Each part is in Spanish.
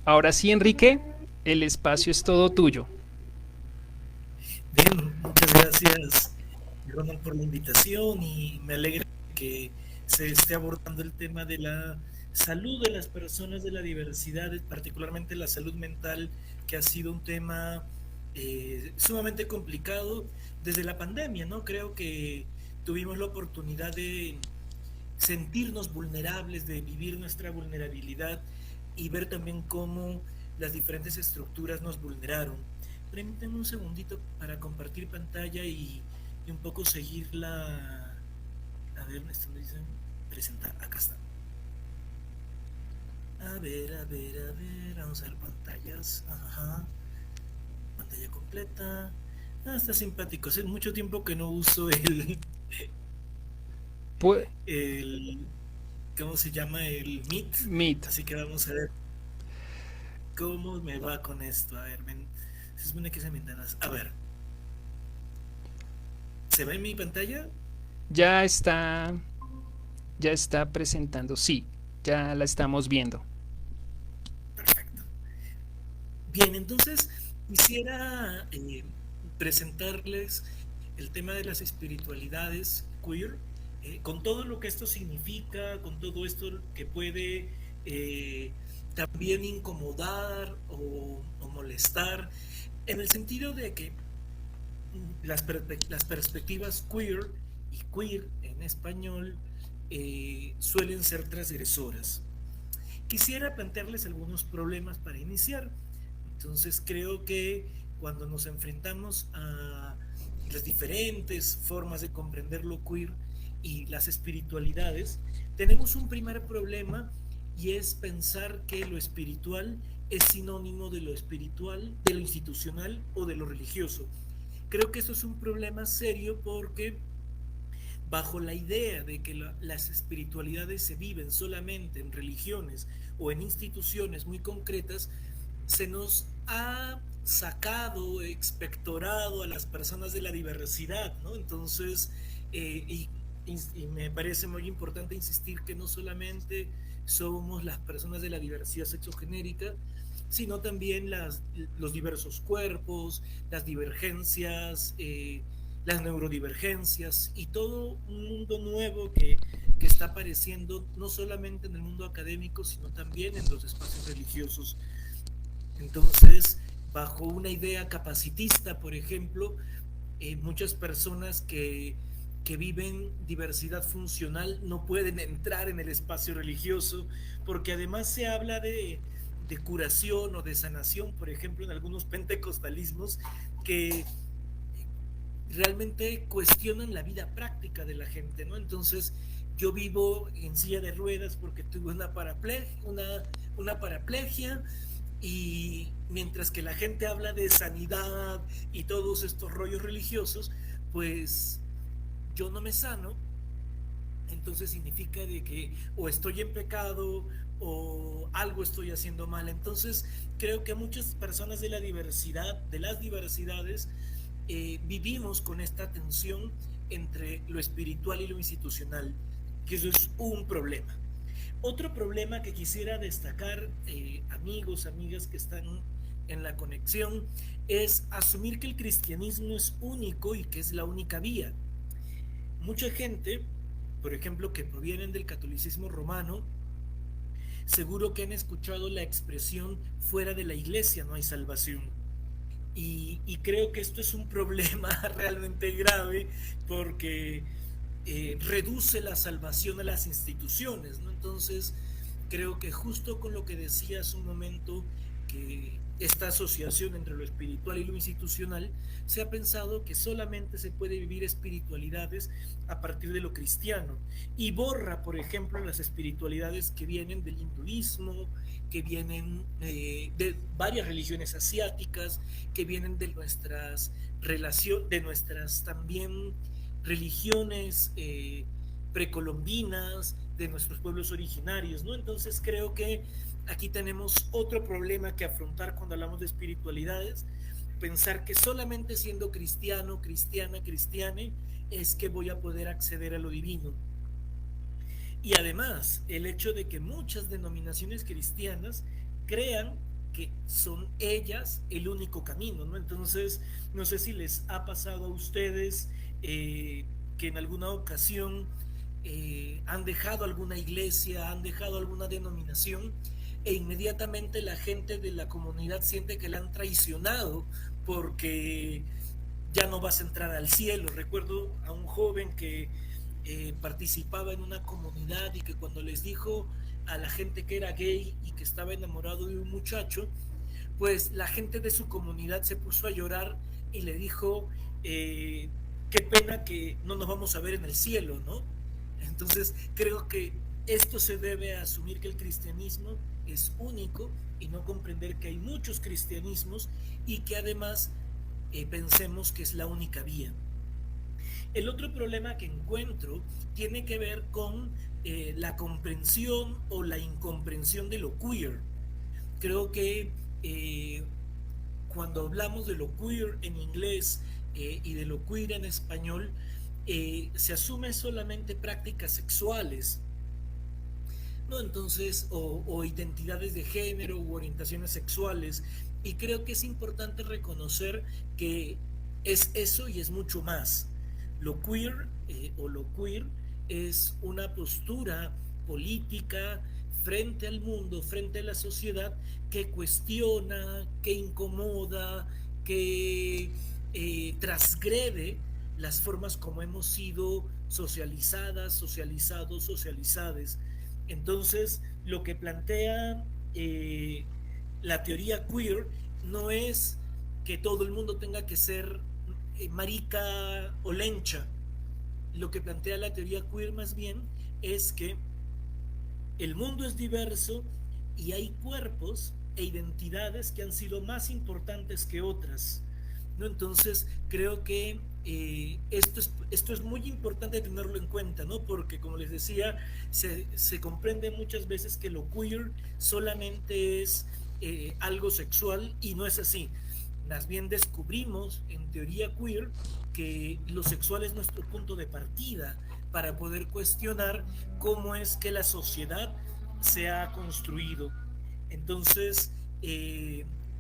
Ahora sí, Enrique, el espacio es todo tuyo. Bien, muchas gracias, Ronald, por la invitación y me alegra que se esté abordando el tema de la salud de las personas de la diversidad, particularmente la salud mental, que ha sido un tema sumamente complicado desde la pandemia, ¿no? Creo que tuvimos la oportunidad de sentirnos vulnerables, de vivir nuestra vulnerabilidad y ver también cómo las diferentes estructuras nos vulneraron. Permítanme un segundito para compartir pantalla y un poco seguir la... A ver, esto me dicen presentar, acá está. Vamos a ver pantallas. Ajá, pantalla completa. Ah, está simpático. Hace mucho tiempo que no uso Pu- el ¿cómo se llama? El Meet. Meet. Así que vamos a ver cómo me va con esto. A ver, se supone que se ventanas. A ver, ¿se ve en mi pantalla? Ya está, ya está presentando. Sí, ya la estamos viendo. Perfecto. Bien, entonces quisiera presentarles el tema de las espiritualidades queer, con todo lo que esto significa, con todo esto que puede eh, también incomodar o molestar, en el sentido de que las perspectivas queer y queer en español suelen ser transgresoras. Quisiera plantearles algunos problemas para iniciar. Entonces creo que cuando nos enfrentamos a las diferentes formas de comprender lo queer y las espiritualidades, tenemos un primer problema y es pensar que lo espiritual es sinónimo de lo espiritual, de lo institucional o de lo religioso. Creo que esto es un problema serio porque bajo la idea de que las espiritualidades se viven solamente en religiones o en instituciones muy concretas, se nos ha sacado, expectorado a las personas de la diversidad, ¿no? Entonces, y me parece muy importante insistir que no solamente somos las personas de la diversidad sexogenérica, sino también los diversos cuerpos, las divergencias, las neurodivergencias y todo un mundo nuevo que está apareciendo no solamente en el mundo académico, sino también en los espacios religiosos. Entonces, bajo una idea capacitista, por ejemplo, muchas personas que viven diversidad funcional no pueden entrar en el espacio religioso, porque además se habla de curación o de sanación, por ejemplo, en algunos pentecostalismos, que realmente cuestionan la vida práctica de la gente, ¿no? Entonces, yo vivo en silla de ruedas porque tuve una paraplegia y mientras que la gente habla de sanidad y todos estos rollos religiosos, pues yo no me sano, entonces significa de que o estoy en pecado o algo estoy haciendo mal. Entonces creo que muchas personas de la diversidad, de las diversidades, vivimos con esta tensión entre lo espiritual y lo institucional, que eso es un problema. Otro problema que quisiera destacar, amigos, amigas que están en la conexión, es asumir que el cristianismo es único y que es la única vía. Mucha gente, por ejemplo, que provienen del catolicismo romano, seguro que han escuchado la expresión fuera de la iglesia no hay salvación. Y creo que esto es un problema realmente grave porque reduce la salvación a las instituciones, ¿no? Entonces, creo que justo con lo que decía hace un momento, que esta asociación entre lo espiritual y lo institucional, se ha pensado que solamente se puede vivir espiritualidades a partir de lo cristiano y borra, por ejemplo, las espiritualidades que vienen del hinduismo, que vienen de varias religiones asiáticas, que vienen de nuestras relaciones, de nuestras también religiones precolombinas, de nuestros pueblos originarios, ¿no? Entonces creo que aquí tenemos otro problema que afrontar cuando hablamos de espiritualidades, pensar que solamente siendo cristiano, cristiana, cristiane, es que voy a poder acceder a lo divino. Y además, el hecho de que muchas denominaciones cristianas crean que son ellas el único camino, ¿no? Entonces, no sé si les ha pasado a ustedes que en alguna ocasión han dejado alguna iglesia, han dejado alguna denominación e inmediatamente la gente de la comunidad siente que la han traicionado porque ya no vas a entrar al cielo. Recuerdo a un joven que participaba en una comunidad y que cuando les dijo a la gente que era gay y que estaba enamorado de un muchacho, pues la gente de su comunidad se puso a llorar y le dijo, qué pena que no nos vamos a ver en el cielo, ¿no? Entonces creo que esto se debe a asumir que el cristianismo es único y no comprender que hay muchos cristianismos y que además pensemos que es la única vía. El otro problema que encuentro tiene que ver con la comprensión o la incomprensión de lo queer. Creo que cuando hablamos de lo queer en inglés y de lo queer en español, se asume solamente prácticas sexuales, ¿no? Entonces, o identidades de género u orientaciones sexuales. Y creo que es importante reconocer que es eso y es mucho más. Lo queer o lo queer es una postura política frente al mundo, frente a la sociedad, que cuestiona, que incomoda, que transgrede las formas como hemos sido socializadas, socializados, socializades. Entonces, lo que plantea la teoría queer no es que todo el mundo tenga que ser marica o lencha. Lo que plantea la teoría queer más bien es que el mundo es diverso y hay cuerpos e identidades que han sido más importantes que otras, ¿no? Entonces creo que esto es muy importante tenerlo en cuenta, ¿no? Porque como les decía, se comprende muchas veces que lo queer solamente es algo sexual y no es así. Más bien descubrimos en teoría queer que lo sexual es nuestro punto de partida para poder cuestionar cómo es que la sociedad se ha construido. Entonces,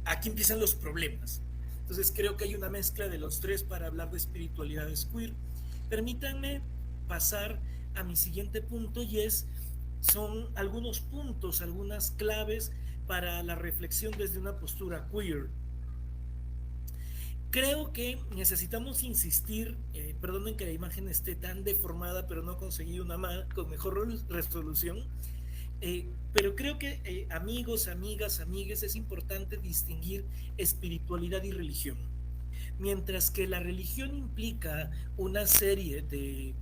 aquí empiezan los problemas. Entonces, creo que hay una mezcla de los tres para hablar de espiritualidades queer. Permítanme pasar a mi siguiente punto y son algunos puntos, algunas claves para la reflexión desde una postura queer. Creo que necesitamos insistir, perdonen que la imagen esté tan deformada, pero no conseguí una más con mejor resolución, pero creo que amigos, amigas, amigues, es importante distinguir espiritualidad y religión. Mientras que la religión implica una serie de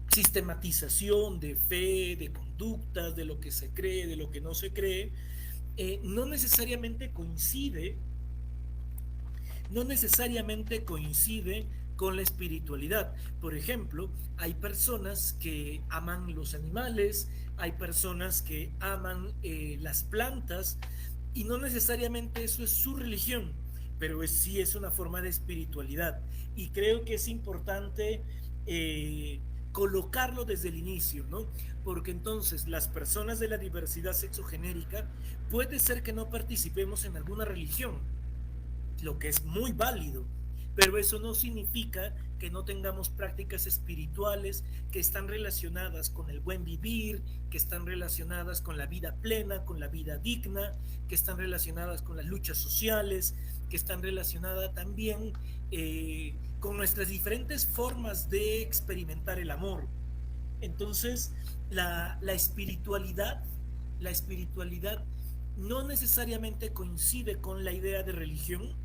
sistematización de fe, de conductas, de lo que se cree, de lo que no se cree, no necesariamente coincide con la espiritualidad. Por ejemplo, hay personas que aman los animales, hay personas que aman las plantas, y no necesariamente eso es su religión, pero sí es una forma de espiritualidad. Y creo que es importante colocarlo desde el inicio, ¿no? Porque entonces las personas de la diversidad sexogenérica puede ser que no participemos en alguna religión, lo que es muy válido, pero eso no significa que no tengamos prácticas espirituales que están relacionadas con el buen vivir, que están relacionadas con la vida plena, con la vida digna, que están relacionadas con las luchas sociales, que están relacionadas también con nuestras diferentes formas de experimentar el amor. Entonces, la espiritualidad no necesariamente coincide con la idea de religión,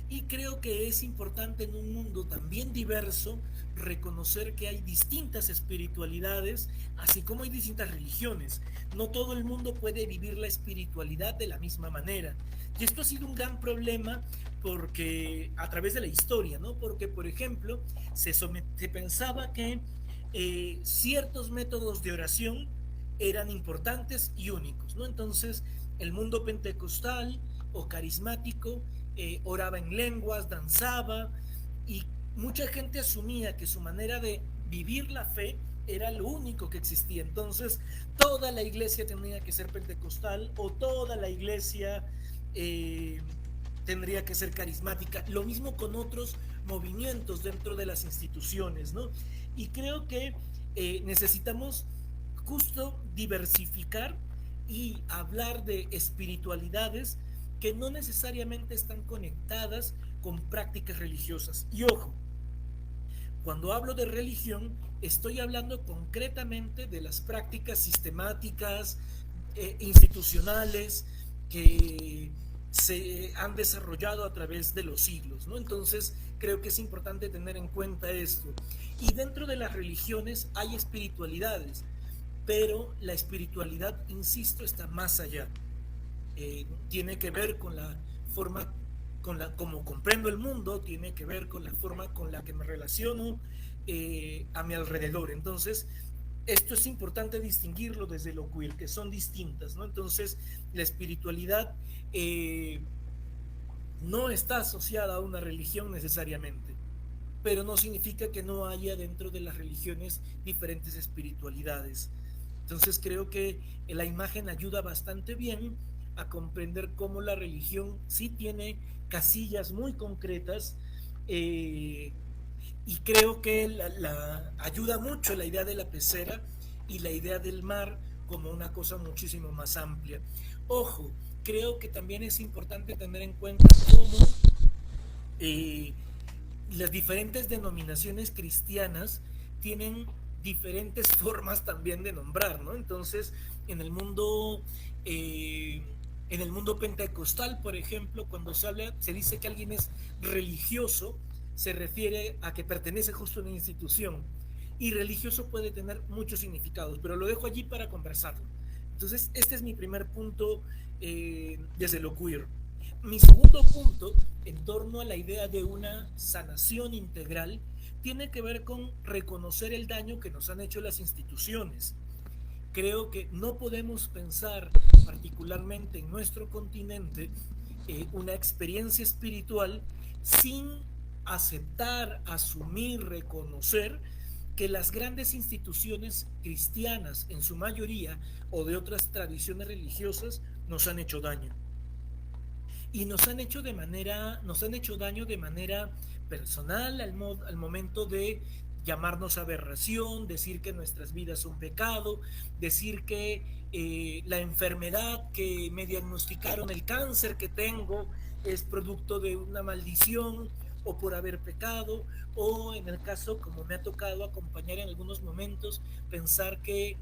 y creo que es importante en un mundo también diverso reconocer que hay distintas espiritualidades, así como hay distintas religiones. No todo el mundo puede vivir la espiritualidad de la misma manera. Y esto ha sido un gran problema porque a través de la historia, ¿no? Porque, por ejemplo, se pensaba que ciertos métodos de oración eran importantes y únicos, ¿no? Entonces, el mundo pentecostal o carismático oraba en lenguas, danzaba, y mucha gente asumía que su manera de vivir la fe era lo único que existía. Entonces, toda la iglesia tenía que ser pentecostal o toda la iglesia tendría que ser carismática. Lo mismo con otros movimientos dentro de las instituciones, ¿no? Y creo que necesitamos justo diversificar y hablar de espiritualidades que no necesariamente están conectadas con prácticas religiosas. Y ojo, cuando hablo de religión, estoy hablando concretamente de las prácticas sistemáticas, institucionales, que se han desarrollado a través de los siglos, ¿no? Entonces, creo que es importante tener en cuenta esto. Y dentro de las religiones hay espiritualidades, pero la espiritualidad, insisto, está más allá. Tiene que ver con la forma, como comprendo el mundo, tiene que ver con la forma con la que me relaciono a mi alrededor. Entonces, esto es importante distinguirlo desde lo queer, que son distintas, ¿no? Entonces, la espiritualidad no está asociada a una religión necesariamente, pero no significa que no haya dentro de las religiones diferentes espiritualidades. Entonces, creo que la imagen ayuda bastante bien a comprender cómo la religión sí tiene casillas muy concretas, y creo que ayuda mucho la idea de la pecera y la idea del mar como una cosa muchísimo más amplia. Ojo, creo que también es importante tener en cuenta cómo las diferentes denominaciones cristianas tienen diferentes formas también de nombrar, ¿no? Entonces, en el mundo pentecostal, por ejemplo, cuando se dice que alguien es religioso, se refiere a que pertenece justo a una institución. Y religioso puede tener muchos significados, pero lo dejo allí para conversarlo. Entonces, este es mi primer punto desde lo queer. Mi segundo punto, en torno a la idea de una sanación integral, tiene que ver con reconocer el daño que nos han hecho las instituciones. Creo que no podemos pensar, particularmente en nuestro continente, una experiencia espiritual sin aceptar, asumir, reconocer que las grandes instituciones cristianas, en su mayoría, o de otras tradiciones religiosas, nos han hecho daño. Y nos han hecho daño de manera personal al momento de llamarnos aberración, decir que nuestras vidas son pecado, decir que la enfermedad que me diagnosticaron, el cáncer que tengo, es producto de una maldición o por haber pecado, o en el caso, como me ha tocado acompañar en algunos momentos, pensar que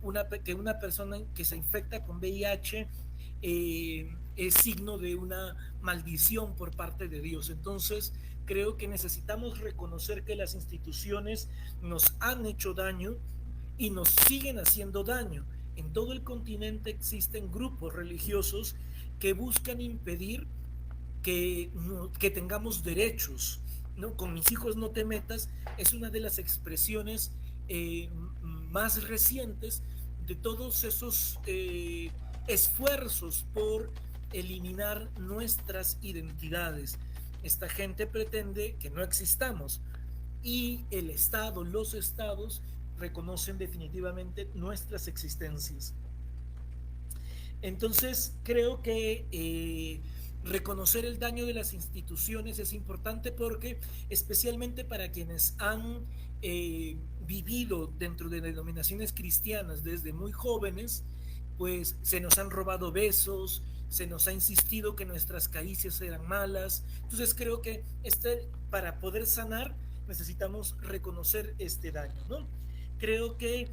una persona que se infecta con VIH es signo de una maldición por parte de Dios. Entonces, creo que necesitamos reconocer que las instituciones nos han hecho daño y nos siguen haciendo daño. En todo el continente existen grupos religiosos que buscan impedir que tengamos derechos, ¿no? Con mis hijos no te metas es una de las expresiones más recientes de todos esos esfuerzos por eliminar nuestras identidades. Esta gente pretende que no existamos y el Estado, los estados reconocen definitivamente nuestras existencias. Entonces creo que reconocer el daño de las instituciones es importante porque, especialmente para quienes han vivido dentro de denominaciones cristianas desde muy jóvenes, pues se nos han robado besos, se nos ha insistido que nuestras caricias eran malas. Entonces creo que para poder sanar necesitamos reconocer este daño, ¿no? Creo que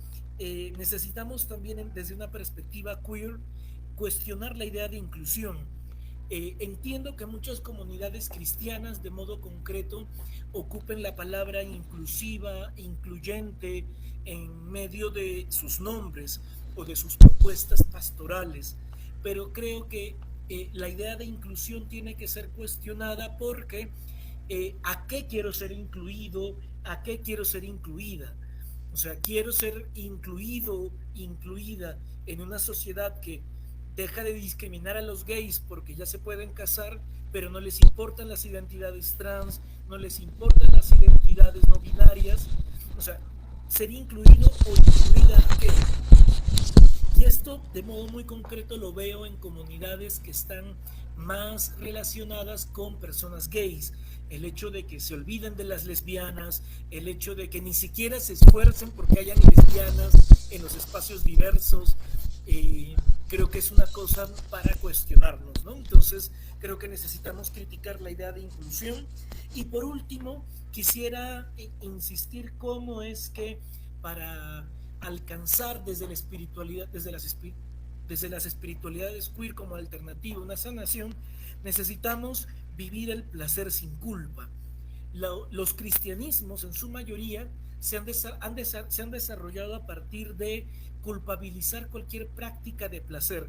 necesitamos también, desde una perspectiva queer, cuestionar la idea de inclusión. Entiendo que muchas comunidades cristianas, de modo concreto, ocupen la palabra inclusiva, incluyente, en medio de sus nombres o de sus propuestas pastorales, pero creo que la idea de inclusión tiene que ser cuestionada porque ¿a qué quiero ser incluido? ¿A qué quiero ser incluida? O sea, quiero ser incluido, incluida en una sociedad que deja de discriminar a los gays porque ya se pueden casar, pero no les importan las identidades trans, no les importan las identidades no binarias. O sea, ser incluido o incluida aquello. Y esto de modo muy concreto lo veo en comunidades que están más relacionadas con personas gays. El hecho de que se olviden de las lesbianas, el hecho de que ni siquiera se esfuercen porque hayan lesbianas en los espacios diversos, creo que es una cosa para cuestionarnos, ¿no? Entonces, creo que necesitamos criticar la idea de inclusión. Y por último, quisiera insistir cómo es que para alcanzar desde la espiritualidad, desde las espiritualidades queer como alternativa, una sanación, necesitamos vivir el placer sin culpa. Los cristianismos en su mayoría se han desarrollado a partir de culpabilizar cualquier práctica de placer,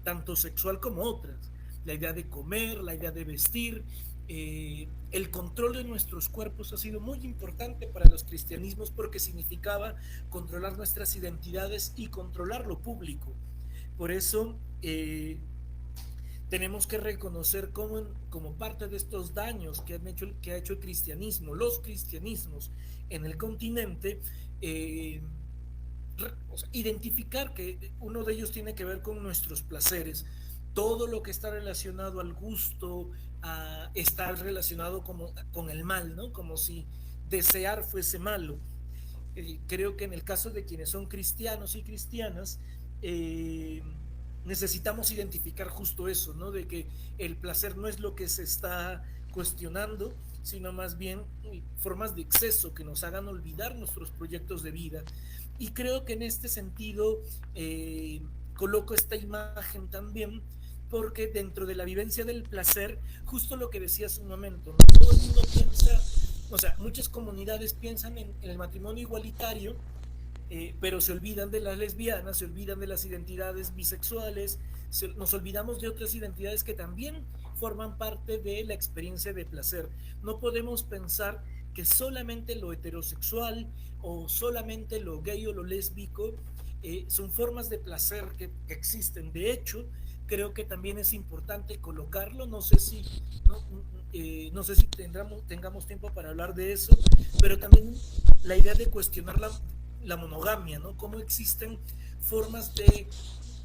tanto sexual como otras. La idea de comer, la idea de vestir, el control de nuestros cuerpos ha sido muy importante para los cristianismos porque significaba controlar nuestras identidades y controlar lo público. Por eso tenemos que reconocer como parte de estos daños que ha hecho el cristianismo, los cristianismos en el continente, o sea, identificar que uno de ellos tiene que ver con nuestros placeres. Todo lo que está relacionado al gusto está relacionado con el mal, ¿no? Como si desear fuese malo. Creo que en el caso de quienes son cristianos y cristianas, necesitamos identificar justo eso, ¿no? De que el placer no es lo que se está cuestionando, sino más bien formas de exceso que nos hagan olvidar nuestros proyectos de vida. Y creo que en este sentido coloco esta imagen también porque dentro de la vivencia del placer, justo lo que decía hace un momento, ¿no? Todo el mundo piensa, o sea, muchas comunidades piensan en el matrimonio igualitario, pero se olvidan de las lesbianas, se olvidan de las identidades bisexuales, nos olvidamos de otras identidades que también forman parte de la experiencia de placer. No podemos pensar que solamente lo heterosexual o solamente lo gay o lo lésbico son formas de placer que existen. De hecho, creo que también es importante colocarlo, no sé si no sé si tengamos tiempo para hablar de eso, pero también la idea de cuestionar la monogamia, ¿no? Cómo existen formas de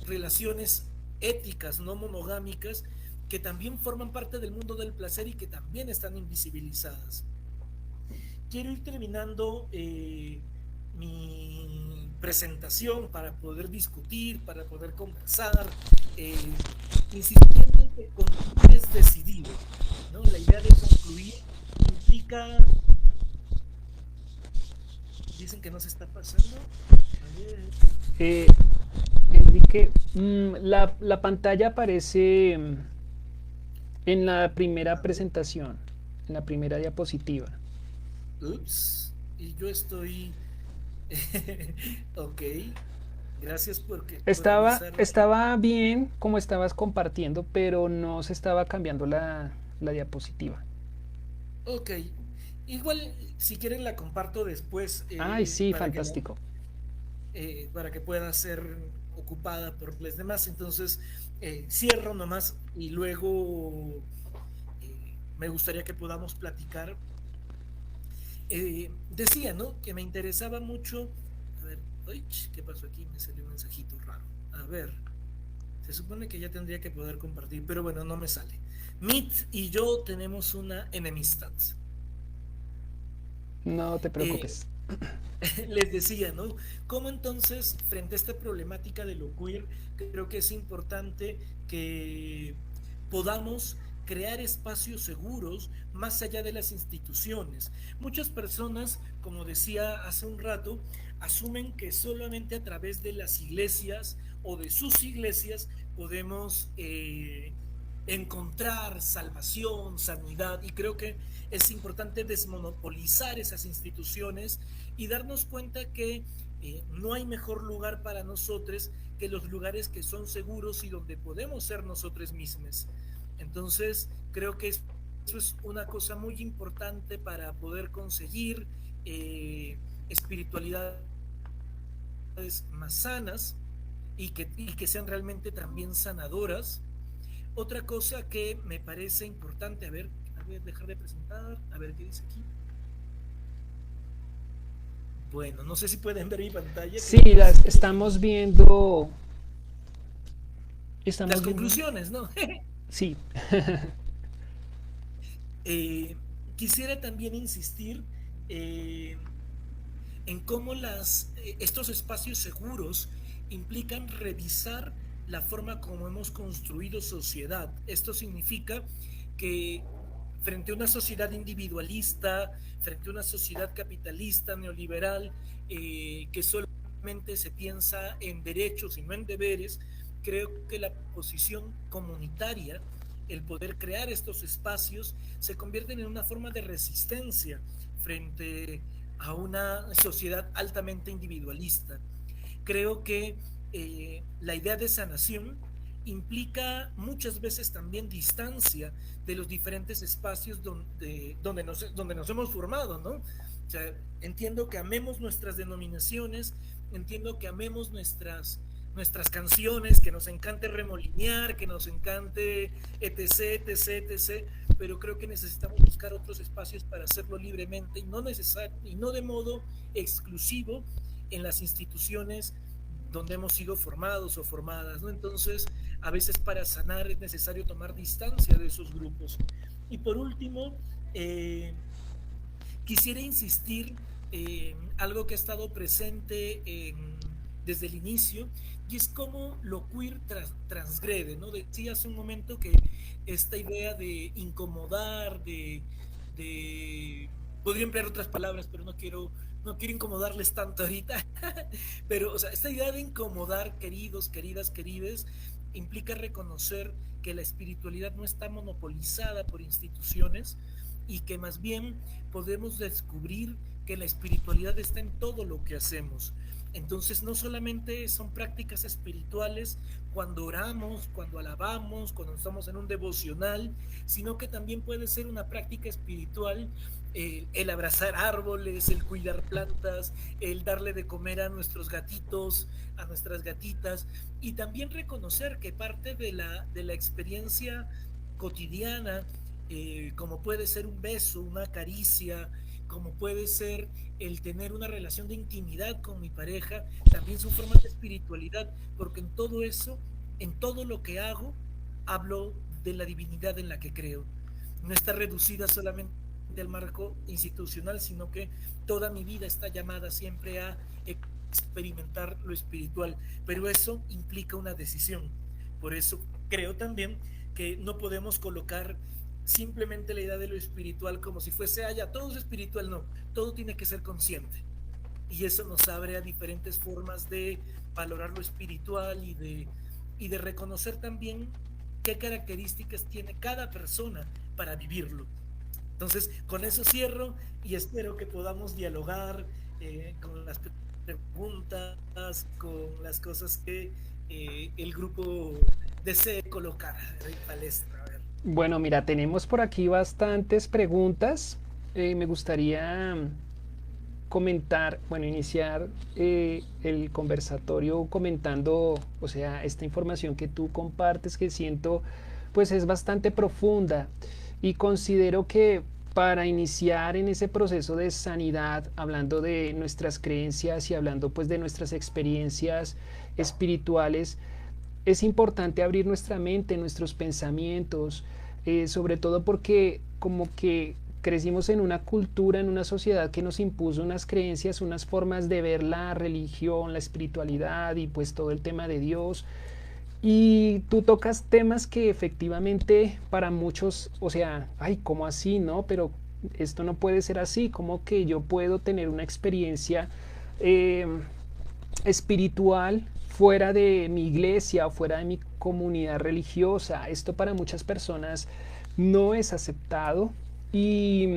relaciones éticas no monogámicas que también forman parte del mundo del placer y que también están invisibilizadas. Quiero ir terminando mi presentación para poder discutir, para poder conversar, eh, insistiendo en que concluir es decidido, ¿no? La idea de concluir implica. Dicen que no se está pasando. A ver. Eh, Enrique, la pantalla aparece en la primera A ver. presentación, en la primera diapositiva. Ups. Y yo estoy. Ok. Gracias por avisarme. Estaba bien como estabas compartiendo, pero no se estaba cambiando la diapositiva. Ok. Igual, si quieren, la comparto después Ay, sí, fantástico. para que pueda ser ocupada por los demás. Entonces, cierro nomás y luego me gustaría que podamos platicar. Decía, ¿no? Que me interesaba mucho. A ver, uy, ¿qué pasó aquí? Me salió un mensajito raro. A ver, se supone que ya tendría que poder compartir, pero bueno, no me sale. Meet y yo tenemos una enemistad. No te Eh, preocupes. Les decía, ¿no? ¿Cómo entonces, frente a esta problemática de lo queer, creo que es importante que podamos crear espacios seguros más allá de las instituciones? Muchas personas, como decía hace un rato, asumen que solamente a través de las iglesias o de sus iglesias podemos encontrar salvación, sanidad, y creo que es importante desmonopolizar esas instituciones y darnos cuenta que no hay mejor lugar para nosotros que los lugares que son seguros y donde podemos ser nosotros mismos. Entonces, creo que eso es una cosa muy importante para poder conseguir espiritualidades más sanas y que sean realmente también sanadoras. Otra cosa que me parece importante, a ver, dejar de presentar, a ver qué dice aquí. Bueno, no sé si pueden ver mi pantalla, Sí, creo que las sí. estamos viendo. Las Estamos viendo. conclusiones, ¿no? Sí. Eh, Quisiera también insistir eh, en cómo estos espacios seguros implican revisar la forma como hemos construido sociedad. Esto significa que frente a una sociedad individualista, frente a una sociedad capitalista, neoliberal, que solamente se piensa en derechos y no en deberes, creo que la posición comunitaria, el poder crear estos espacios, se convierten en una forma de resistencia frente a una sociedad altamente individualista. Creo que la idea de sanación implica muchas veces también distancia de los diferentes espacios donde nos hemos formado, ¿no? O sea, entiendo que amemos nuestras denominaciones, entiendo que amemos nuestras canciones, que nos encante remolinear, que nos encante etc, etc, etc, pero creo que necesitamos buscar otros espacios para hacerlo libremente y no de modo exclusivo en las instituciones donde hemos sido formados o formadas, ¿no? Entonces, a veces para sanar es necesario tomar distancia de esos grupos. Y por último, quisiera insistir en algo que ha estado presente desde el inicio, y es cómo lo queer transgrede, ¿no? Decía hace un momento que esta idea de incomodar, de podría emplear otras palabras, pero no quiero incomodarles tanto ahorita, pero o sea, esta idea de incomodar, queridos, queridas, querides, implica reconocer que la espiritualidad no está monopolizada por instituciones y que más bien podemos descubrir que la espiritualidad está en todo lo que hacemos. Entonces no solamente son prácticas espirituales cuando oramos, cuando alabamos, cuando estamos en un devocional, sino que también puede ser una práctica espiritual el abrazar árboles, el cuidar plantas, el darle de comer a nuestros gatitos, a nuestras gatitas, y también reconocer que parte de la experiencia cotidiana, como puede ser un beso, una caricia, como puede ser el tener una relación de intimidad con mi pareja, también son formas de espiritualidad, porque en todo eso, en todo lo que hago, hablo de la divinidad en la que creo. No está reducida solamente al marco institucional, sino que toda mi vida está llamada siempre a experimentar lo espiritual, pero eso implica una decisión. Por eso creo también que no podemos colocar simplemente la idea de lo espiritual como si fuese, ya todo es espiritual, no, todo tiene que ser consciente. Y eso nos abre a diferentes formas de valorar lo espiritual y de reconocer también qué características tiene cada persona para vivirlo. Entonces, con eso cierro y espero que podamos dialogar con las preguntas, con las cosas que el grupo desee colocar en palestra. A ver. Bueno, mira, tenemos por aquí bastantes preguntas. Me gustaría comentar, bueno, iniciar el conversatorio comentando, o sea, esta información que tú compartes, que siento pues es bastante profunda y considero que para iniciar en ese proceso de sanidad, hablando de nuestras creencias y hablando pues de nuestras experiencias espirituales, es importante abrir nuestra mente, nuestros pensamientos, sobre todo porque como que crecimos en una cultura, en una sociedad que nos impuso unas creencias, unas formas de ver la religión, la espiritualidad y pues todo el tema de Dios. Y tú tocas temas que efectivamente para muchos, o sea, ay, ¿cómo así, no? Pero esto no puede ser así, como que yo puedo tener una experiencia eh, espiritual fuera de mi iglesia o fuera de mi comunidad religiosa. Esto para muchas personas no es aceptado y,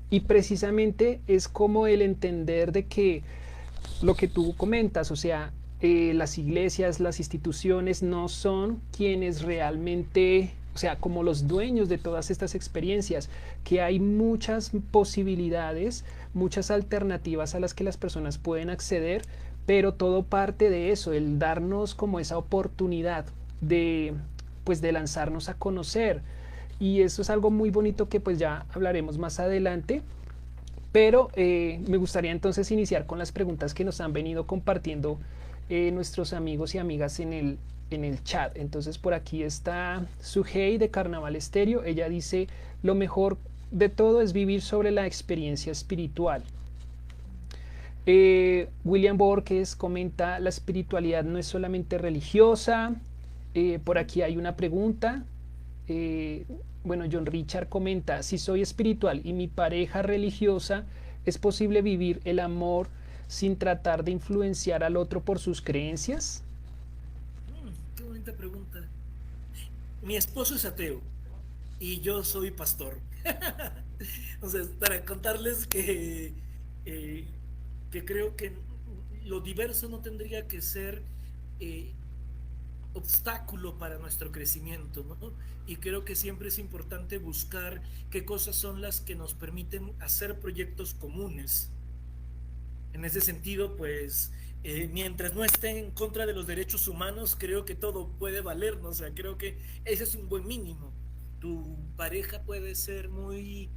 y precisamente es como el entender de que lo que tú comentas, o sea, las iglesias, las instituciones no son quienes realmente, o sea, como los dueños de todas estas experiencias, que hay muchas posibilidades, muchas alternativas a las que las personas pueden acceder, pero todo parte de eso, el darnos como esa oportunidad de, pues, de lanzarnos a conocer. Y eso es algo muy bonito que pues ya hablaremos más adelante, Pero me gustaría entonces iniciar con las preguntas que nos han venido compartiendo nuestros amigos y amigas en el chat. Entonces por aquí está Sujei de Carnaval Estéreo. Ella dice, lo mejor de todo es vivir sobre la experiencia espiritual. William Borges comenta, la espiritualidad no es solamente religiosa. Por aquí hay una pregunta. Eh, bueno, John Richard comenta, si soy espiritual y mi pareja religiosa, ¿es posible vivir el amor sin tratar de influenciar al otro por sus creencias? Qué bonita pregunta. Mi esposo es ateo y yo soy pastor. O sea, para contarles eh, que creo que lo diverso no tendría que ser eh, obstáculo para nuestro crecimiento, ¿no? Y creo que siempre es importante buscar qué cosas son las que nos permiten hacer proyectos comunes. En ese sentido, pues, mientras no esté en contra de los derechos humanos, creo que todo puede valernos. O sea, creo que ese es un buen mínimo. Tu pareja puede ser muy,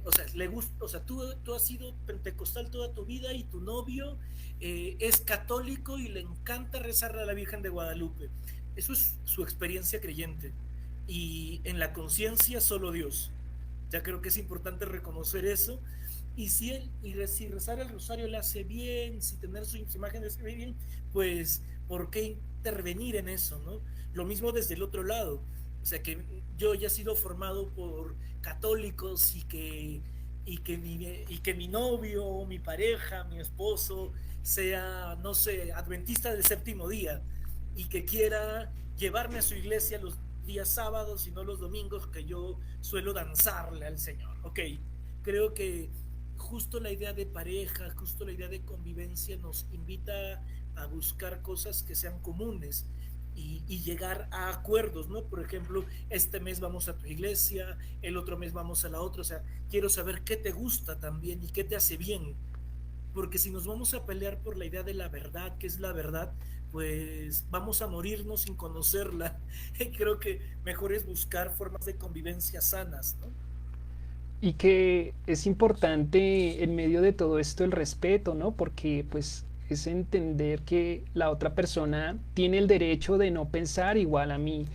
o sea, le gusta, o sea, tú has sido pentecostal toda tu vida y tu novio es católico y le encanta rezar a la Virgen de Guadalupe. Eso es su experiencia creyente. Y en la conciencia solo Dios. Ya creo que es importante reconocer eso. Y si rezar el rosario le hace bien, si tener sus imágenes le hace bien, pues ¿por qué intervenir en eso, no? Lo mismo desde el otro lado. O sea, que yo ya he sido formado por católicos y que mi novio, mi pareja, mi esposo sea, no sé, adventista del séptimo día y que quiera llevarme a su iglesia los días sábados y no los domingos que yo suelo danzarle al Señor. Ok, creo que justo la idea de pareja, justo la idea de convivencia nos invita a buscar cosas que sean comunes y llegar a acuerdos, ¿no? Por ejemplo, este mes vamos a tu iglesia, el otro mes vamos a la otra, o sea, quiero saber qué te gusta también y qué te hace bien, porque si nos vamos a pelear por la idea de la verdad, qué es la verdad, pues vamos a morirnos sin conocerla. Creo que mejor es buscar formas de convivencia sanas, ¿no? Y que es importante en medio de todo esto el respeto, ¿no? Porque pues es entender que la otra persona tiene el derecho de no pensar igual a mí.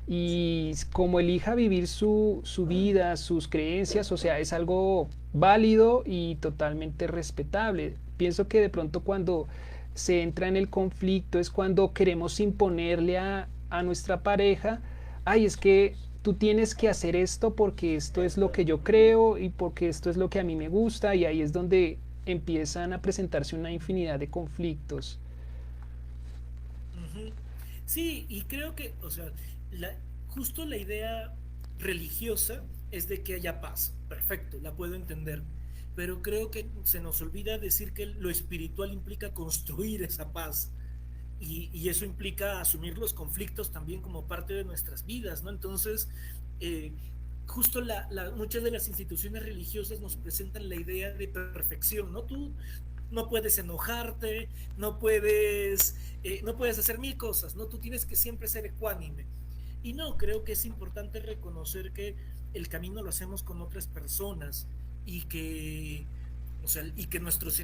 Y como elija vivir su vida, sus creencias, o sea, es algo válido y totalmente respetable. Pienso que de pronto cuando se entra en el conflicto es cuando queremos imponerle a nuestra pareja, ay, es que tú tienes que hacer esto porque esto es lo que yo creo y porque esto es lo que a mí me gusta, y ahí es donde empiezan a presentarse una infinidad de conflictos. Ujú. Sí, y creo que, o sea, justo la idea religiosa es de que haya paz. Perfecto, la puedo entender. Pero creo que se nos olvida decir que lo espiritual implica construir esa paz. Y eso implica asumir los conflictos también como parte de nuestras vidas, ¿no? Entonces, eh, justo muchas de las instituciones religiosas nos presentan la idea de perfección, ¿no? Tú no puedes enojarte, no puedes hacer mil cosas, ¿no? Tú tienes que siempre ser ecuánime. Y no, creo que es importante reconocer que el camino lo hacemos con otras personas y que, o sea, y que nuestras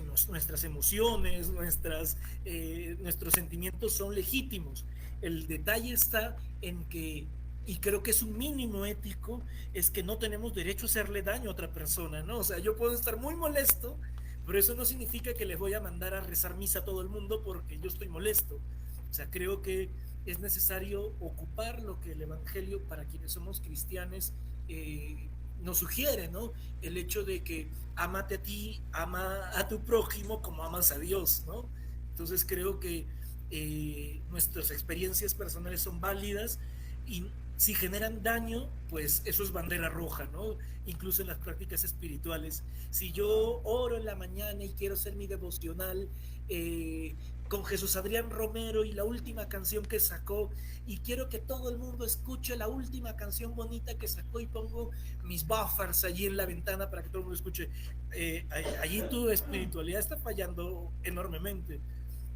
emociones, nuestros sentimientos son legítimos. El detalle está en que, y creo que es un mínimo ético, es que no tenemos derecho a hacerle daño a otra persona, ¿no? O sea, yo puedo estar muy molesto, pero eso no significa que les voy a mandar a rezar misa a todo el mundo porque yo estoy molesto. O sea, creo que es necesario ocupar lo que el Evangelio para quienes somos cristianos nos sugiere, ¿no? El hecho de que amate a ti, ama a tu prójimo como amas a Dios, ¿no? Entonces creo que nuestras experiencias personales son válidas y si generan daño, pues eso es bandera roja, ¿no? Incluso en las prácticas espirituales. Si yo oro en la mañana y quiero hacer mi devocional con Jesús Adrián Romero y la última canción que sacó, y quiero que todo el mundo escuche la última canción bonita que sacó y pongo mis buffers allí en la ventana para que todo el mundo escuche, allí tu espiritualidad está fallando enormemente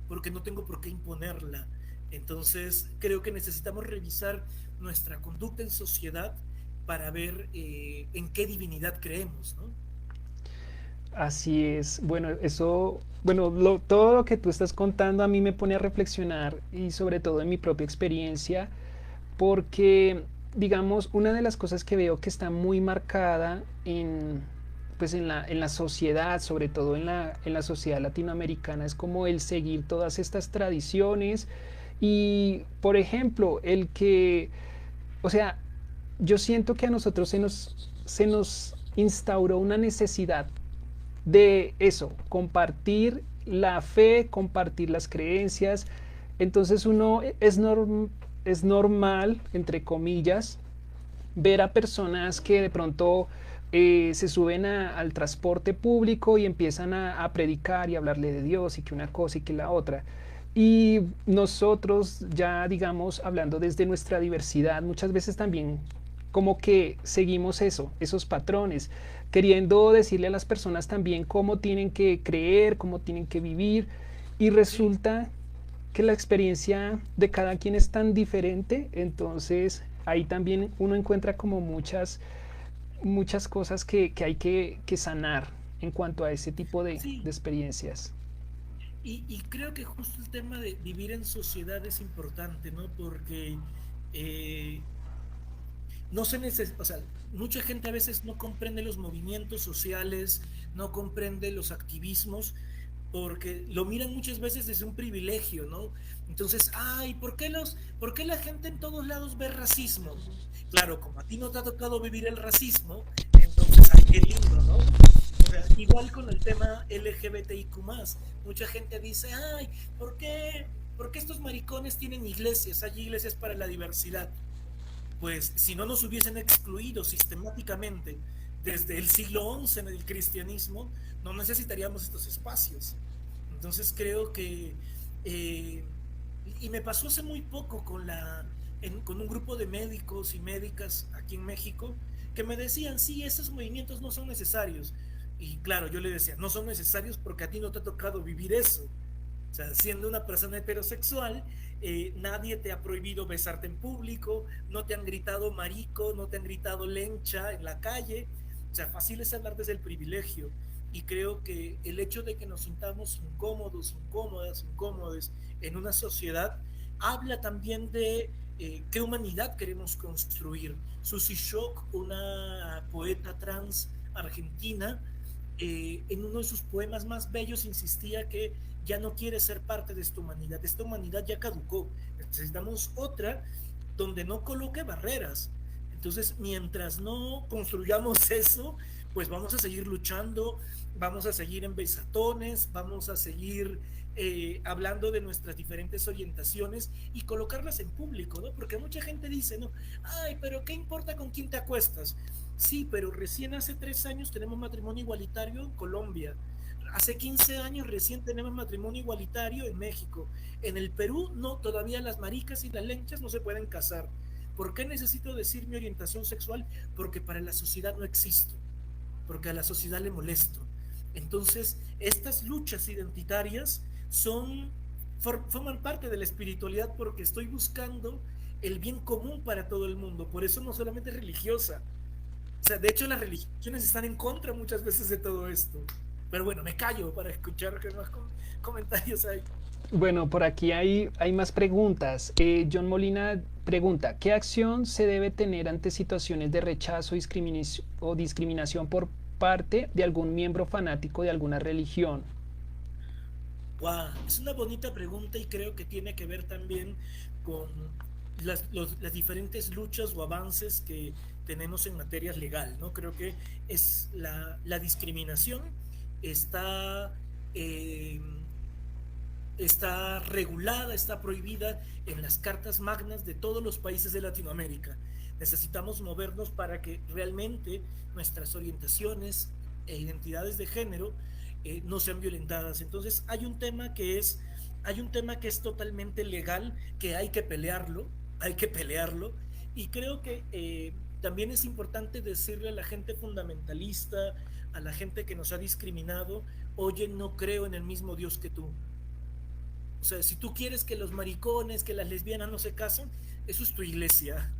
porque no tengo por qué imponerla. Entonces creo que necesitamos revisar nuestra conducta en sociedad para ver en qué divinidad creemos, ¿no? Así es. Bueno, eso, bueno, todo lo que tú estás contando a mí me pone a reflexionar y sobre todo en mi propia experiencia, porque, digamos, una de las cosas que veo que está muy marcada en, pues en la sociedad, sobre todo en la sociedad latinoamericana, es como el seguir todas estas tradiciones y, por ejemplo, el que, o sea, yo siento que a nosotros se nos instauró una necesidad de eso, compartir la fe, compartir las creencias. Entonces uno es normal, entre comillas, ver a personas que de pronto se suben al transporte público y empiezan a predicar y hablarle de Dios y que una cosa y que la otra. Y nosotros ya, digamos, hablando desde nuestra diversidad, muchas veces también como que seguimos eso, esos patrones, queriendo decirle a las personas también cómo tienen que creer, cómo tienen que vivir, y Sí, resulta que la experiencia de cada quien es tan diferente, entonces ahí también uno encuentra como muchas cosas que hay que sanar en cuanto a ese tipo de sí. experiencias. Y creo que justo el tema de vivir en sociedad es importante, ¿no? Porque eh, no se necesita, o sea, mucha gente a veces no comprende los movimientos sociales, no comprende los activismos, porque lo miran muchas veces desde un privilegio, ¿no? Entonces, ay, por qué la gente en todos lados ve racismo? Claro, como a ti no te ha tocado vivir el racismo, entonces, ay, qué lindo, ¿no? O sea, igual con el tema LGBTIQ+, mucha gente dice, ay, ¿por qué estos maricones tienen iglesias? Hay iglesias para la diversidad. Pues si no nos hubiesen excluido sistemáticamente desde el siglo XI en el cristianismo, no necesitaríamos estos espacios. Entonces creo que, eh, y me pasó hace muy poco con un grupo de médicos y médicas aquí en México, que me decían, sí, esos movimientos no son necesarios. Y claro, yo le decía, no son necesarios porque a ti no te ha tocado vivir eso. O sea, siendo una persona heterosexual, nadie te ha prohibido besarte en público, no te han gritado marico, no te han gritado lencha en la calle. O sea, fácil es hablar desde el privilegio. Y creo que el hecho de que nos sintamos incómodos, incómodas, incómodes en una sociedad, habla también de qué humanidad queremos construir. Susie Shock, una poeta trans argentina, en uno de sus poemas más bellos insistía que ya no quiere ser parte de esta humanidad ya caducó, necesitamos otra donde no coloque barreras. Entonces, mientras no construyamos eso, pues vamos a seguir luchando, vamos a seguir en besatones, vamos a seguir hablando de nuestras diferentes orientaciones y colocarlas en público, ¿no? Porque mucha gente dice, ¿no? Ay, pero ¿qué importa con quién te acuestas? Sí, pero recién hace 3 años tenemos matrimonio igualitario en Colombia. Hace 15 años recién tenemos matrimonio igualitario en México. En el Perú, no, todavía las maricas y las lenchas no se pueden casar. ¿Por qué necesito decir mi orientación sexual? Porque para la sociedad no existo, porque a la sociedad le molesto. Entonces, estas luchas identitarias forman parte de la espiritualidad porque estoy buscando el bien común para todo el mundo. Por eso no solamente es religiosa, o sea, de hecho las religiones están en contra muchas veces de todo esto. Pero bueno, me callo para escuchar qué más comentarios hay. Bueno, por aquí hay más preguntas. John Molina pregunta, ¿qué acción se debe tener ante situaciones de rechazo o discriminación por parte de algún miembro fanático de alguna religión? Wow, es una bonita pregunta y creo que tiene que ver también con las diferentes luchas o avances que tenemos en materia legal, ¿no? Creo que es la discriminación está eh, está regulada, está prohibida en las cartas magnas de todos los países de Latinoamérica. Necesitamos movernos para que realmente nuestras orientaciones e identidades de género no sean violentadas. Entonces hay un tema que es totalmente legal, que hay que pelearlo, y creo que también es importante decirle a la gente fundamentalista, a la gente que nos ha discriminado, oye, no creo en el mismo Dios que tú. O sea, si tú quieres que los maricones, que las lesbianas no se casen, eso es tu iglesia.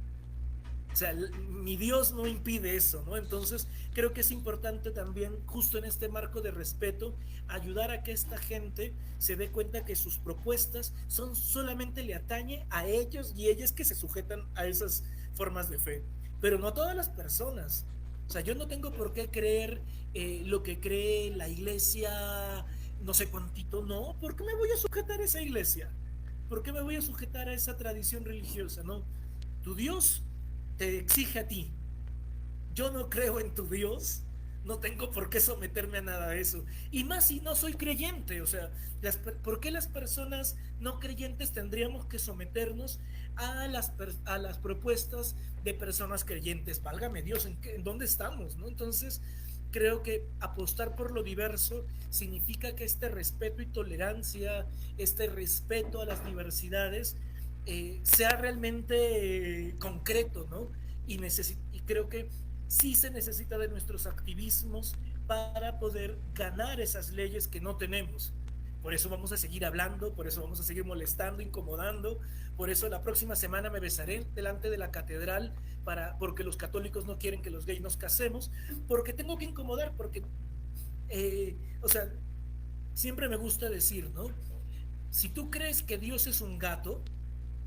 O sea, mi Dios no impide eso, ¿no? Entonces, creo que es importante también, justo en este marco de respeto, ayudar a que esta gente se dé cuenta que sus propuestas son solamente le atañe a ellos y ellas que se sujetan a esas formas de fe, pero no a todas las personas. O sea, yo no tengo por qué creer lo que cree la iglesia, no sé cuántito, no. ¿Por qué me voy a sujetar a esa iglesia? ¿Por qué me voy a sujetar a esa tradición religiosa? No. Tu Dios te exige a ti. Yo no creo en tu Dios, no tengo por qué someterme a nada de eso. Y más si no soy creyente, o sea, ¿por qué las personas no creyentes tendríamos que someternos a las propuestas de personas creyentes? Válgame Dios, ¿en dónde estamos? ¿No? Entonces, creo que apostar por lo diverso significa que este respeto y tolerancia, este respeto a las diversidades, sea realmente concreto, ¿no? Y creo que sí se necesita de nuestros activismos para poder ganar esas leyes que no tenemos. Por eso vamos a seguir hablando, por eso vamos a seguir molestando, incomodando. Por eso la próxima semana me besaré delante de la catedral porque los católicos no quieren que los gays nos casemos, porque tengo que incomodar, porque, o sea, siempre me gusta decir, ¿no? Si tú crees que Dios es un gato,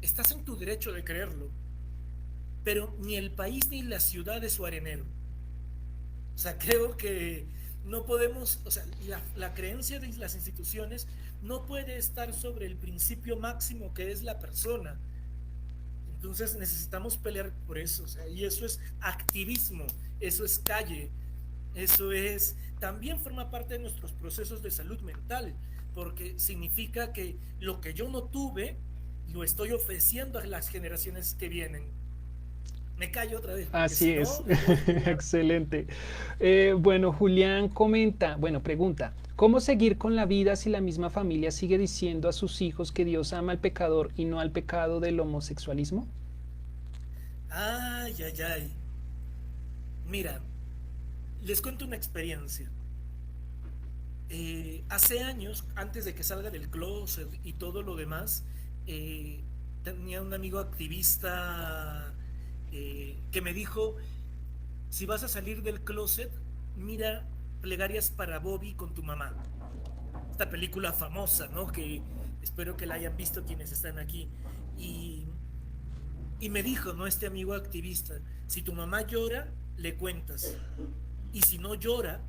estás en tu derecho de creerlo, pero ni el país ni la ciudad es su arenero. O sea, creo que no podemos, o sea, la creencia de las instituciones no puede estar sobre el principio máximo que es la persona. Entonces necesitamos pelear por eso, o sea, y eso es activismo, eso es calle, eso es, también forma parte de nuestros procesos de salud mental, porque significa que lo que yo no tuve, lo estoy ofreciendo a las generaciones que vienen. Me callo otra vez, porque Así si es, no, me voy a enredar. excelente. Bueno, Julián comenta, bueno, pregunta, ¿cómo seguir con la vida si la misma familia sigue diciendo a sus hijos que Dios ama al pecador y no al pecado del homosexualismo? Ay, ay, ay. Mira, les cuento una experiencia. Hace años, antes de que salga del closet y todo lo demás, tenía un amigo activista que me dijo, si vas a salir del closet, mira Plegarias para Bobby con tu mamá. Esta película famosa, ¿no? Que espero que la hayan visto quienes están aquí. Y, y me dijo, ¿no? Este amigo activista, si tu mamá llora, le cuentas. Y si no llora,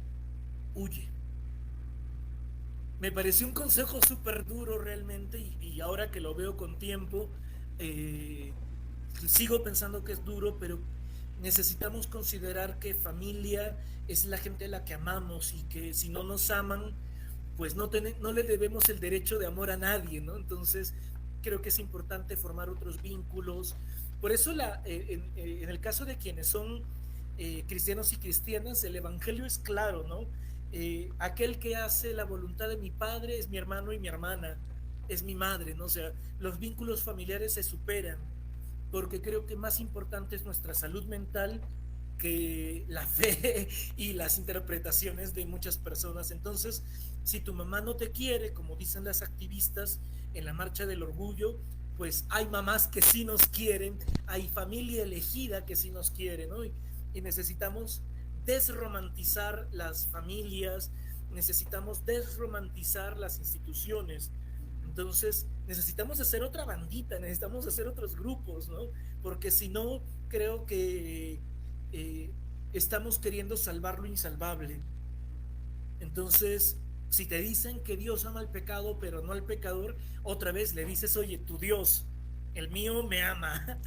huye. Me pareció un consejo súper duro realmente y ahora que lo veo con tiempo, eh, sigo pensando que es duro, pero necesitamos considerar que familia es la gente a la que amamos y que si no nos aman, pues no le debemos el derecho de amor a nadie, ¿no? Entonces, creo que es importante formar otros vínculos. Por eso en el caso de quienes son cristianos y cristianas, el Evangelio es claro, ¿no? Aquel que hace la voluntad de mi padre es mi hermano y mi hermana, es mi madre, ¿no? O sea, los vínculos familiares se superan, porque creo que más importante es nuestra salud mental que la fe y las interpretaciones de muchas personas. Entonces, si tu mamá no te quiere, como dicen las activistas en la marcha del orgullo, pues hay mamás que sí nos quieren, hay familia elegida que sí nos quiere, ¿no? Y necesitamos desromantizar las familias, necesitamos desromantizar las instituciones. Entonces, necesitamos hacer otra bandita, necesitamos hacer otros grupos, ¿no? Porque si no, creo que eh, estamos queriendo salvar lo insalvable. Entonces, si te dicen que Dios ama al pecado, pero no al pecador, otra vez le dices, oye, tu Dios, el mío me ama.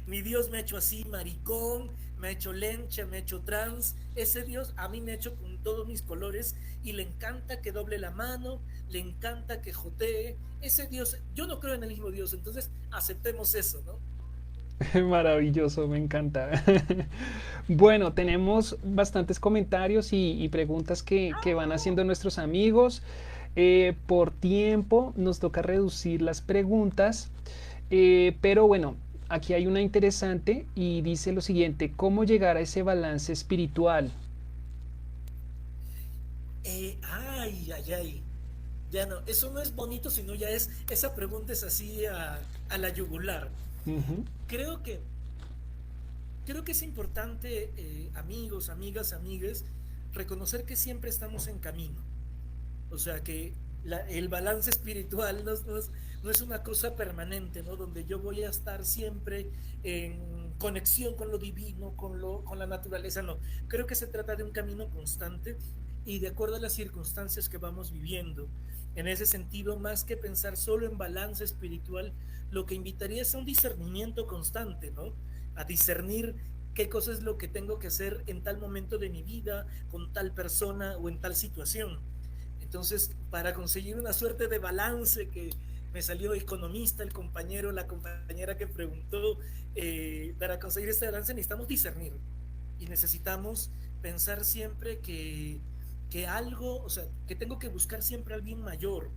Mi Dios me ha hecho así, maricón, me ha hecho lencha, me ha hecho trans. Ese Dios a mí me ha hecho con todos mis colores y le encanta que doble la mano, le encanta que jotee. Ese Dios, yo no creo en el mismo Dios, entonces aceptemos eso, ¿no? Maravilloso, me encanta. Bueno, tenemos bastantes comentarios y preguntas que van haciendo nuestros amigos. Por tiempo nos toca reducir las preguntas, pero bueno, aquí hay una interesante y dice lo siguiente, ¿cómo llegar a ese balance espiritual? Ay, ay, ay. Ya no, eso no es bonito, sino ya es, esa pregunta es así a la yugular. Ujú. Creo que Creo que es importante, amigos, amigas, amigues, reconocer que siempre estamos en camino. O sea que el balance espiritual no es una cosa permanente, ¿no? Donde yo voy a estar siempre en conexión con lo divino, con la naturaleza, no. Creo que se trata de un camino constante y de acuerdo a las circunstancias que vamos viviendo. En ese sentido, más que pensar solo en balance espiritual, lo que invitaría es a un discernimiento constante, ¿no? A discernir qué cosa es lo que tengo que hacer en tal momento de mi vida, con tal persona o en tal situación. Entonces, para conseguir una suerte de balance que me salió economista, el compañero, la compañera que preguntó, para conseguir este balance necesitamos discernir y necesitamos pensar siempre que algo, o sea, que tengo que buscar siempre al bien mayor,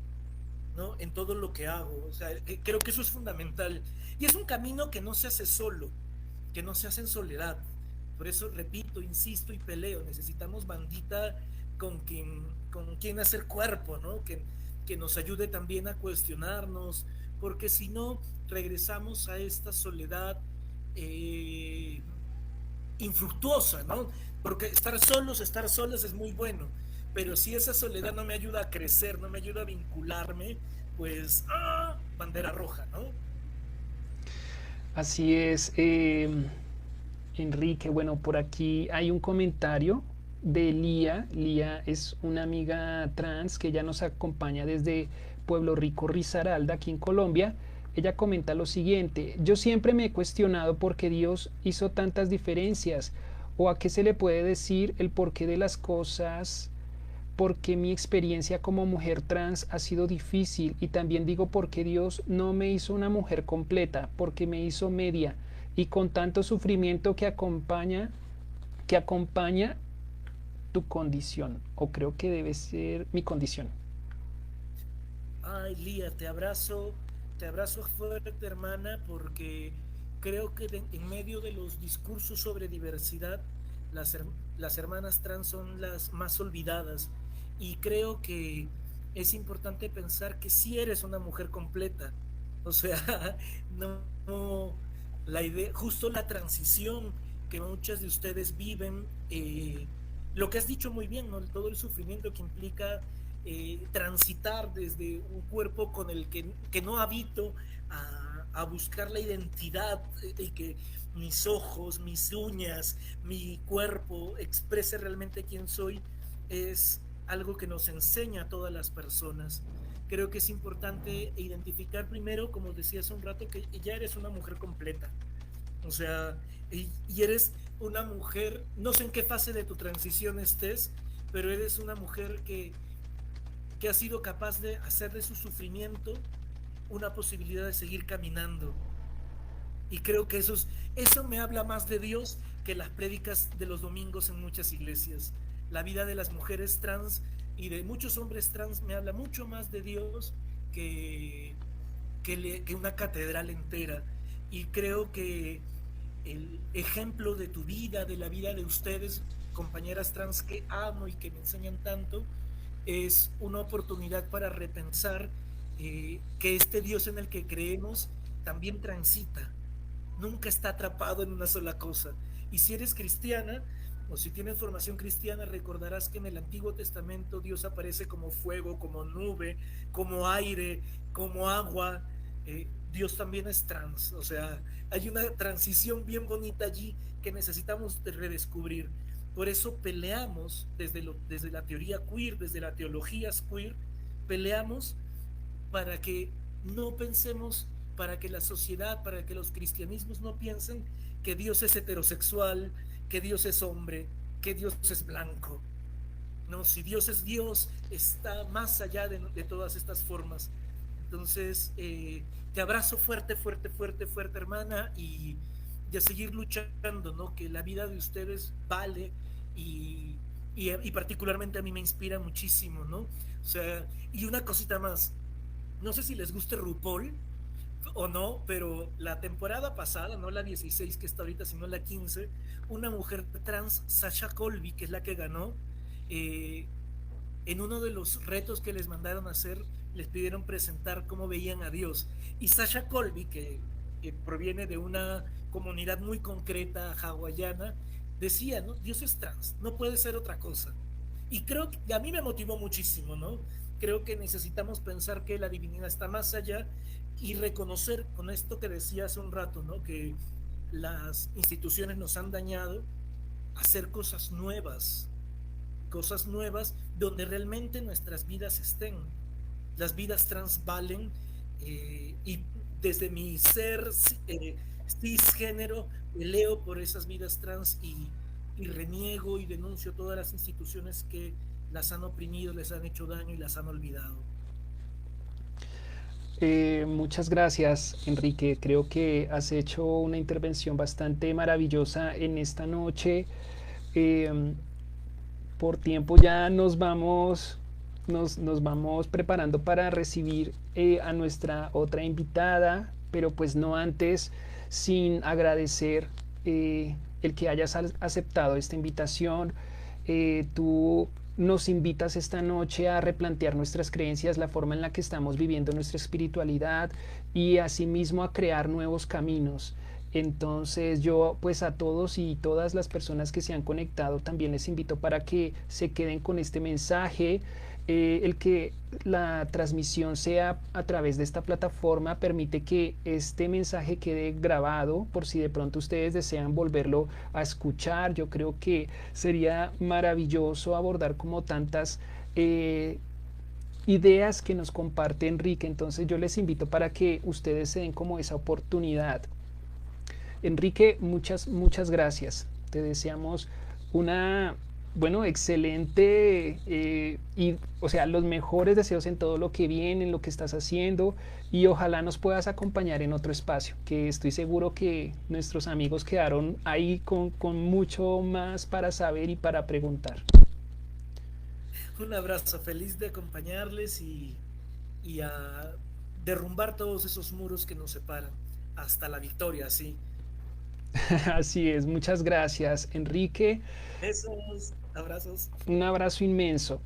¿no? En todo lo que hago. O sea, creo que eso es fundamental. Y es un camino que no se hace solo, que no se hace en soledad. Por eso repito, insisto y peleo. Necesitamos bandita con quien hacer cuerpo, ¿no? Que nos ayude también a cuestionarnos, porque si no, regresamos a esta soledad eh, infructuosa, ¿no? Porque estar solos es muy bueno, pero si esa soledad no me ayuda a crecer, no me ayuda a vincularme, pues, bandera roja, ¿no? Así es, Enrique. Bueno, por aquí hay un comentario de Lía. Lía es una amiga trans que ya nos acompaña desde Pueblo Rico, Risaralda, aquí en Colombia. Ella comenta lo siguiente: yo siempre me he cuestionado por qué Dios hizo tantas diferencias, o a qué se le puede decir el porqué de las cosas, porque mi experiencia como mujer trans ha sido difícil, y también digo porque Dios no me hizo una mujer completa, porque me hizo media, y con tanto sufrimiento que acompaña tu condición, o creo que debe ser mi condición. Ay, Lía, te abrazo fuerte, hermana, porque creo que en medio de los discursos sobre diversidad, las hermanas trans son las más olvidadas. Y creo que es importante pensar que sí eres una mujer completa. O sea, no, la idea, justo la transición que muchas de ustedes viven, lo que has dicho muy bien, ¿no? Todo el sufrimiento que implica transitar desde un cuerpo con el que no habito a buscar la identidad y que mis ojos, mis uñas, mi cuerpo exprese realmente quién soy, es algo que nos enseña a todas las personas. Creo que es importante identificar primero, como decía hace un rato, que ya eres una mujer completa. O sea, y eres una mujer, no sé en qué fase de tu transición estés, pero eres una mujer que ha sido capaz de hacer de su sufrimiento una posibilidad de seguir caminando. Y creo que eso me habla más de Dios que las prédicas de los domingos en muchas iglesias. La vida de las mujeres trans y de muchos hombres trans me habla mucho más de Dios que, que una catedral entera. Y creo que el ejemplo de tu vida, de la vida de ustedes, compañeras trans que amo y que me enseñan tanto, es una oportunidad para repensar que este Dios en el que creemos también transita, nunca está atrapado en una sola cosa. Y si eres cristiana, o si tienes formación cristiana, recordarás que en el Antiguo Testamento Dios aparece como fuego, como nube, como aire, como agua. Dios también es trans, o sea, hay una transición bien bonita allí que necesitamos de redescubrir. Por eso peleamos desde la teoría queer, desde la teología queer, peleamos para que no pensemos, para que la sociedad, para que los cristianismos no piensen que Dios es heterosexual, que Dios es hombre, que Dios es blanco. No, si Dios es Dios, está más allá de todas estas formas. Entonces, te abrazo fuerte, fuerte, fuerte, fuerte, hermana, y a seguir luchando, ¿no? Que la vida de ustedes vale y particularmente a mí me inspira muchísimo, ¿no? O sea, y una cosita más, no sé si les guste RuPaul o no, pero la temporada pasada, no la 16 que está ahorita, sino la 15, una mujer trans, Sasha Colby, que es la que ganó, eh, en uno de los retos que les mandaron a hacer, les pidieron presentar cómo veían a Dios. Y Sasha Colby, que proviene de una comunidad muy concreta hawaiana, decía, ¿no? Dios es trans, no puede ser otra cosa. Y creo que a mí me motivó muchísimo, ¿no? Creo que necesitamos pensar que la divinidad está más allá y reconocer con esto que decía hace un rato, ¿no? Que las instituciones nos han dañado, hacer cosas nuevas donde realmente nuestras vidas estén. Las vidas trans valen y desde mi ser cisgénero peleo por esas vidas trans y reniego y denuncio todas las instituciones que las han oprimido, les han hecho daño y las han olvidado. Muchas gracias, Enrique. Creo que has hecho una intervención bastante maravillosa en esta noche. Eh, por tiempo ya nos vamos preparando para recibir a nuestra otra invitada, pero pues no antes sin agradecer el que hayas aceptado esta invitación. Tú nos invitas esta noche a replantear nuestras creencias, la forma en la que estamos viviendo nuestra espiritualidad y asimismo a crear nuevos caminos. Entonces yo pues a todos y todas las personas que se han conectado también les invito para que se queden con este mensaje. El que la transmisión sea a través de esta plataforma permite que este mensaje quede grabado por si de pronto ustedes desean volverlo a escuchar. Yo creo que sería maravilloso abordar como tantas ideas que nos comparte Enrique. Entonces yo les invito para que ustedes se den como esa oportunidad. Enrique, muchas gracias. Te deseamos una, bueno, excelente y, o sea, los mejores deseos en todo lo que viene, en lo que estás haciendo y ojalá nos puedas acompañar en otro espacio, que estoy seguro que nuestros amigos quedaron ahí con mucho más para saber y para preguntar. Un abrazo, feliz de acompañarles y a derrumbar todos esos muros que nos separan hasta la victoria, sí. Así es, muchas gracias, Enrique. Besos, abrazos. Un abrazo inmenso.